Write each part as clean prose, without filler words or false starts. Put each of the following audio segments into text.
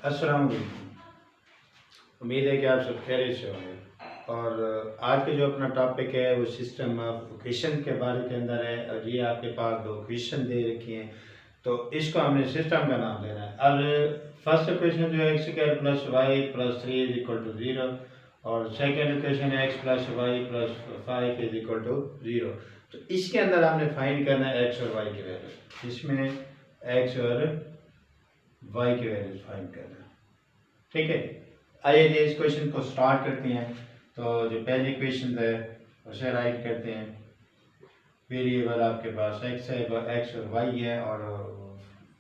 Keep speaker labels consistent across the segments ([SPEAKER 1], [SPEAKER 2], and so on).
[SPEAKER 1] अस्सलाम वालेकुम। उम्मीद है कि आप सब खैरियत से होंगे। और आज के जो अपना टॉपिक है वो सिस्टम ऑफ क्वेश्चन के बारे के अंदर है। और ये आपके पास दो क्वेश्चन दे रखी हैं, तो इसको हमने सिस्टम का नाम देना है। अब फर्स्ट क्वेश्चन जो है x square plus y plus 3 is equal to 0, और सेकेंड क्वेश्चन है x plus y plus 5 is equal to 0। तो इसके अंदर हमने फाइंड करना है एक्स और वाई की वैल्यू। इसमें एक्स और वाई की वैल्यू फाइंड करना है, ठीक है। आइए जी इस क्वेश्चन को स्टार्ट करते हैं। तो जो पहली क्वेश्चन है उसे राइट करते हैं। वेरिएबल आपके पास एक्स है, एक्स और वाई है, और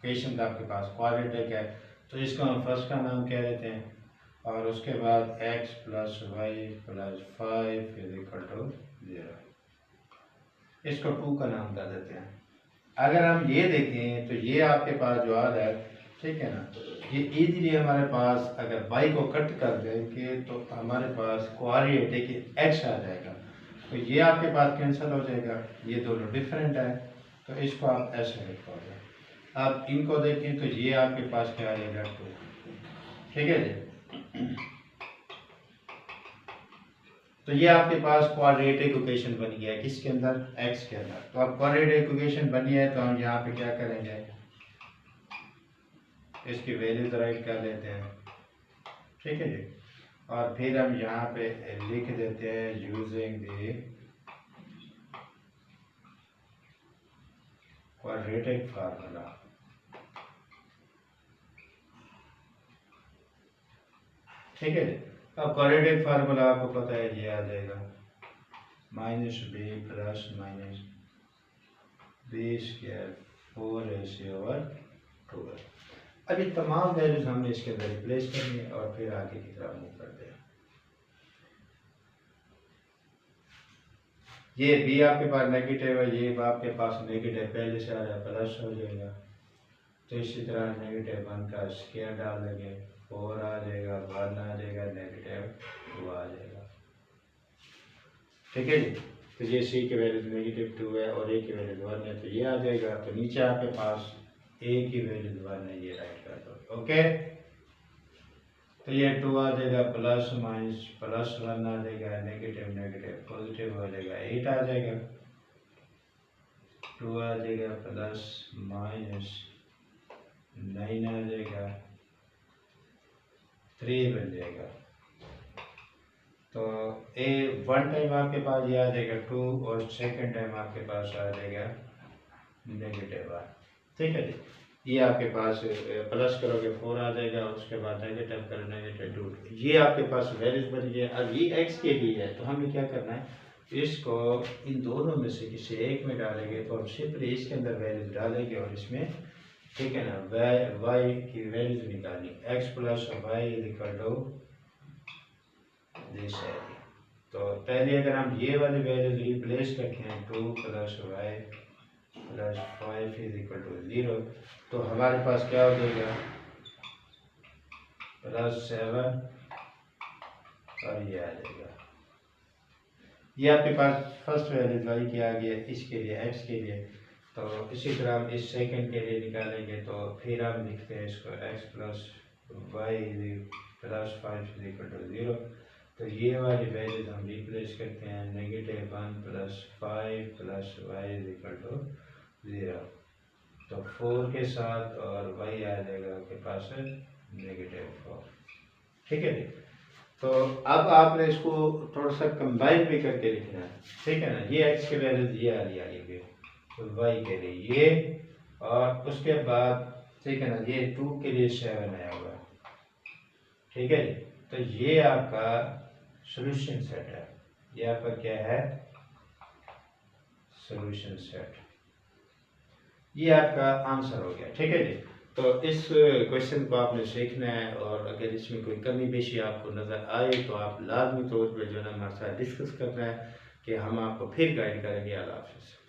[SPEAKER 1] क्वेश्चन का आपके पास क्वाड्रेटिक है, तो इसको हम फर्स्ट का नाम कह देते हैं। और उसके बाद x plus y plus 5 is equal to 0, इसको 2 का नाम कर देते हैं। अगर हम ये देखें तो ये आपके पास जो आ रहा है, ठीक है ना, ये इजीली हमारे पास अगर y को कट कर देंगे तो हमारे पास क्वाड्रेटिक x आ जाएगा। तो ये आपके पास कैंसिल हो जाएगा, ये दोनों डिफरेंट है, तो इसको आप ऐसे लिखोगे। अब इनको देखें तो ये आपके पास क्या आ जाएगा 2, ठीक है जी। तो ये आपके पास क्वाड्रेटिक इक्वेशन बन गया है, किसके अंदर, x के अंदर। तो अब क्वाड्रेटिक इक्वेशन बनी है तो हम यहाँ पे क्या करेंगे, इसकी वैल्यूज राइट कर लेते हैं, ठीक है जी। और फिर हम यहाँ पे लिख देते हैं यूजिंग द क्वाड्रेटिक फार्मूला, ठीक है जी। अब क्वाड्रेटिक फार्मूला आपको पता है, ये आ जाएगा minus b plus minus b square 4ac/2। अब ये तमाम वैल्यूज हमने इसके अंदर रिप्लेस करनी है और फिर आगे की तरफ मूव करते हैं। ये b आपके पास नेगेटिव है, ये आपके पास नेगेटिव पहले से आ रहा है, प्लस हो जाएगा। तो इसी तरह -1 का स्क्वायर डाल देंगे, 4 आ जाएगा, 1 आ जाएगा, -2 आ जाएगा, ठीक है जी। तो ये c की वैल्यू -2 है और a की वैल्यू 1 है, तो ये आ जाएगा। तो नीचे आपके पास a की वैल्यू 1 है, ये राइट कर दो, ओके। तो ये 2 आ जाएगा, प्लस माइनस प्लस 1 आ जाएगा, नेगेटिव नेगेटिव पॉजिटिव हो जाएगा, 8 आ जाएगा, 2 आ जाएगा, प्लस माइनस 9 आ जाएगा, 3 बन जाएगा। तो ए 1 टाइम आपके पास ये आ जाएगा 2, और सेकंड टाइम आपके पास आ जाएगा -1, ठीक है जी। ये आपके पास प्लस करोगे 4 आ जाएगा, उसके बाद नेगेटिव करो -2, ये आपके पास वैल्यूज बन गई। अब ये एक्स के लिए है, तो हमें क्या करना है, इसको इन दोनों में से किसी एक में डालेंगे, तो हम सिंपली इसके अंदर वैल्यूज डालेंगे और इसमें, ठीक है ना, वाई की वैल्यूज निकालनी, x plus y is equal to this है। तो पहले अगर हम ये वाली वैल्यूज रिप्लेस रखें, 2 plus y plus 5 is equal to 0, तो हमारे पास क्या हो जाएगा, +7, और ये आ जाएगा। ये आपके पास फर्स्ट वैल्यू वाई की आ गई है, इसके लिए एक्स के लिए। तो इसी तरह हम इस सेकंड के लिए निकालेंगे, तो फिर हम लिखते हैं इसको x plus y plus 5 is equal to 0। तो ये वाली वैल्यूज हम रिप्लेस करते हैं, -1 plus 5 plus y is equal to 0। तो 4 के साथ, और वाई आ जाएगा आपके पास -4, ठीक है जी। तो अब आपने इसको थोड़ा सा कंबाइन भी करके लिखना है, ठीक है ना। ये एक्स के वैल्यूज ये आ रही है, तो वाई के लिए ये, और उसके बाद, ठीक है ना, ये 2 के लिए 7 आया हुआ, ठीक है जी। तो ये आपका सॉल्यूशन सेट है, ये आपका क्या है, सॉल्यूशन सेट, ये आपका आंसर हो गया, ठीक है जी। तो इस क्वेश्चन को आपने सीखना है, और अगर इसमें कोई कमी पेशी आपको नज़र आए तो आप लाजमी तौर पर जो है ना हमारे साथ डिस्कस करना है, कि हम आपको फिर गाइड करेंगे। अल्लाह हाफ़िज़।